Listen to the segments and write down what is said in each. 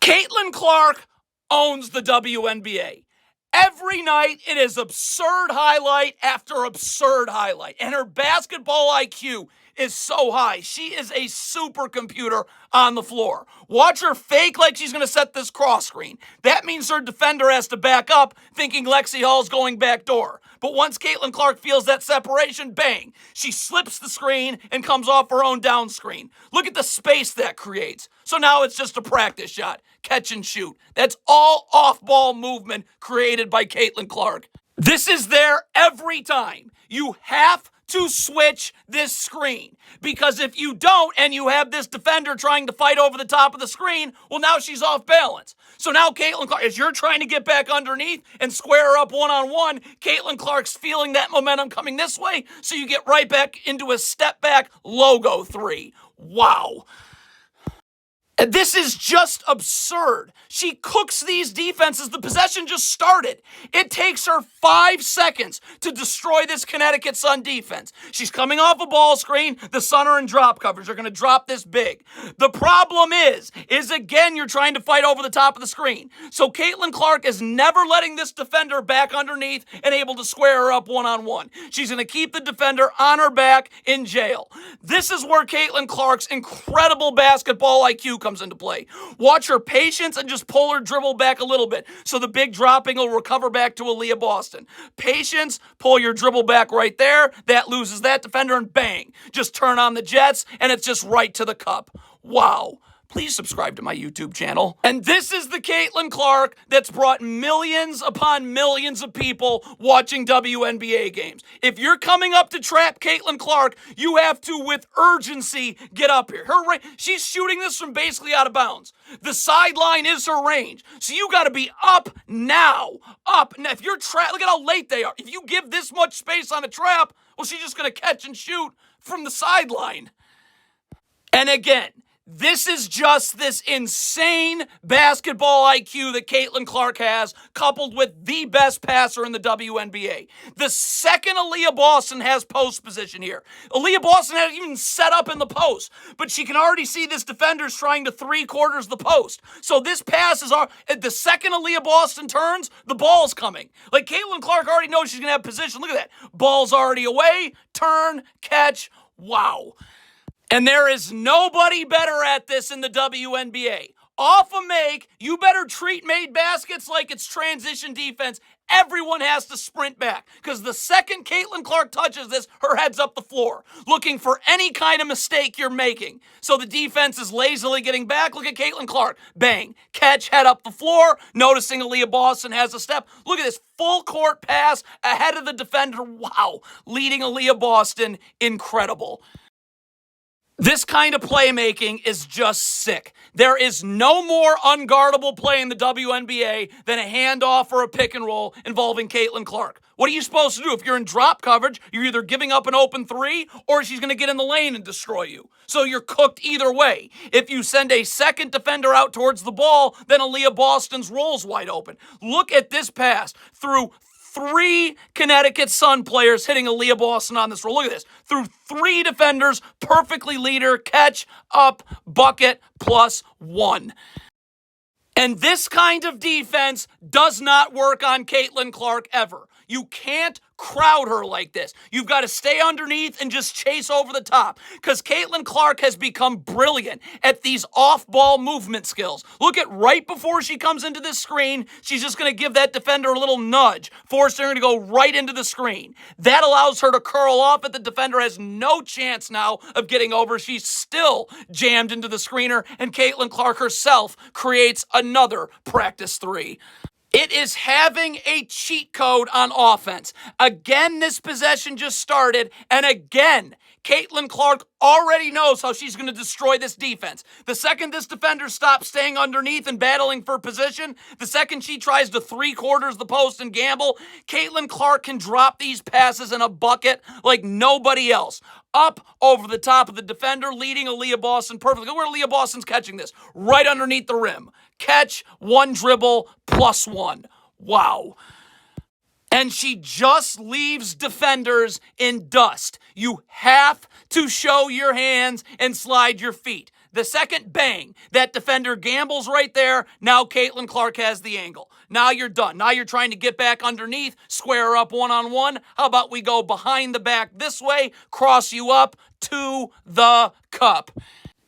Caitlin Clark owns the WNBA. Every night, it is absurd highlight after absurd highlight. And her basketball IQ is so high. She is a supercomputer on the floor. Watch her fake like she's going to set this cross screen. That means her defender has to back up, thinking Lexi Hall's going back door. But once Caitlin Clark feels that separation, bang, she slips the screen and comes off her own down screen. Look at the space that creates. So now it's just a practice shot. Catch and shoot. That's all off-ball movement created by Caitlin Clark. This is there every time. You have to switch this screen, because if you don't and you have this defender trying to fight over the top of the screen, well, now she's off balance. So now Caitlin Clark, as you're trying to get back underneath and square her up one-on-one, Caitlin Clark's feeling that momentum coming this way, so you get right back into a step-back logo three. Wow. And this is just absurd. She cooks these defenses. The possession just started. It takes her 5 seconds to destroy this Connecticut Sun defense. She's coming off a ball screen. The Sun are in drop coverage. They're going to drop this big. The problem is again, you're trying to fight over the top of the screen. So Caitlin Clark is never letting this defender back underneath and able to square her up one-on-one. She's going to keep the defender on her back in jail. This is where Caitlin Clark's incredible basketball IQ comes into play. Watch her patience and just pull her dribble back a little bit so the big dropping will recover back to Aaliyah Boston. Patience, pull your dribble back right there. That loses that defender and bang. Just turn on the Jets and it's just right to the cup. Wow. Please subscribe to my YouTube channel. And this is the Caitlin Clark that's brought millions upon millions of people watching WNBA games. If you're coming up to trap Caitlin Clark, you have to, with urgency, get up here. She's shooting this from basically out of bounds. The sideline is her range. So you got to be up now. Up. Now, if you're trapped, look at how late they are. If you give this much space on a trap, well, she's just going to catch and shoot from the sideline. And again, this is just this insane basketball IQ that Caitlin Clark has, coupled with the best passer in the WNBA. The second Aaliyah Boston has post position here. Aaliyah Boston hasn't even set up in the post, but she can already see this defender's trying to 3/4 the post. So this pass is the second Aaliyah Boston turns, the ball's coming. Like Caitlin Clark already knows she's going to have position. Look at that. Ball's already away, turn, catch. Wow. And there is nobody better at this in the WNBA. Off a make, you better treat made baskets like it's transition defense. Everyone has to sprint back, because the second Caitlin Clark touches this, her head's up the floor, looking for any kind of mistake you're making. So the defense is lazily getting back. Look at Caitlin Clark. Bang. Catch, head up the floor. Noticing Aaliyah Boston has a step. Look at this full court pass ahead of the defender. Wow. Leading Aaliyah Boston. Incredible. This kind of playmaking is just sick. There is no more unguardable play in the WNBA than a handoff or a pick and roll involving Caitlin Clark. What are you supposed to do? If you're in drop coverage, you're either giving up an open three or she's going to get in the lane and destroy you. So you're cooked either way. If you send a second defender out towards the ball, then Aaliyah Boston's roll's wide open. Look at this pass through 3 Connecticut Sun players hitting Aaliyah Boston on this roll. Look at this. Through 3 defenders, perfectly leader, catch, up, bucket, +1. And this kind of defense does not work on Caitlin Clark ever. You can't crowd her like this. You've got to stay underneath and just chase over the top, because Caitlin Clark has become brilliant at these off-ball movement skills. Look at right before she comes into this screen, she's just going to give that defender a little nudge, forcing her to go right into the screen. That allows her to curl off, but the defender has no chance now of getting over. She's still jammed into the screener, and Caitlin Clark herself creates another practice three. It is having a cheat code on offense. Again, this possession just started, and again, Caitlin Clark already knows how she's going to destroy this defense. The second this defender stops staying underneath and battling for position, the second she tries to 3/4 the post and gamble, Caitlin Clark can drop these passes in a bucket like nobody else. Up over the top of the defender, leading Aaliyah Boston perfectly. Look where Aaliyah Boston's catching this. Right underneath the rim. Catch, 1 dribble, +1. Wow. And she just leaves defenders in dust. You have to show your hands and slide your feet. The second, bang, that defender gambles right there. Now Caitlin Clark has the angle. Now you're done. Now you're trying to get back underneath, square her up one-on-one. How about we go behind the back this way, cross you up to the cup.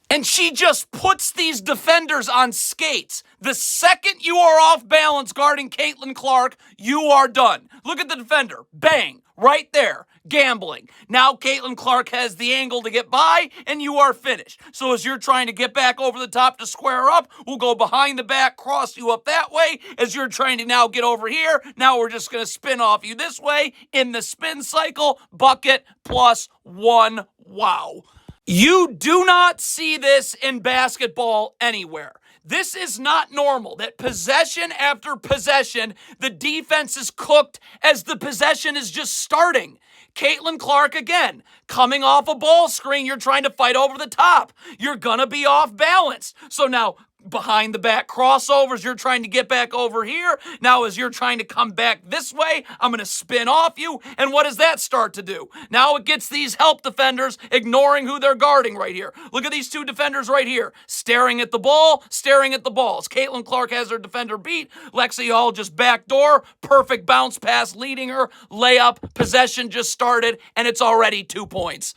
And she just puts these defenders on skates. The second you are off balance guarding Caitlin Clark, you are done. Look at the defender. Bang. Right there. Gambling. Now Caitlin Clark has the angle to get by, and you are finished. So as you're trying to get back over the top to square up, we'll go behind the back, cross you up that way. As you're trying to now get over here, now we're just going to spin off you this way. In the spin cycle, bucket +1. Wow. You do not see this in basketball anywhere. This is not normal, that possession after possession, the defense is cooked as the possession is just starting. Caitlin Clark, again, coming off a ball screen, you're trying to fight over the top. You're going to be off balance. So now, behind the back crossovers, you're trying to get back over here. Now as you're trying to come back this way, I'm going to spin off you. And what does that start to do? Now it gets these help defenders ignoring who they're guarding right here. Look at these two defenders right here, staring at the ball, staring at the balls. Caitlin Clark has her defender beat. Lexi Hall just backdoor, perfect bounce pass leading her, layup, possession just started, and it's already 2 points.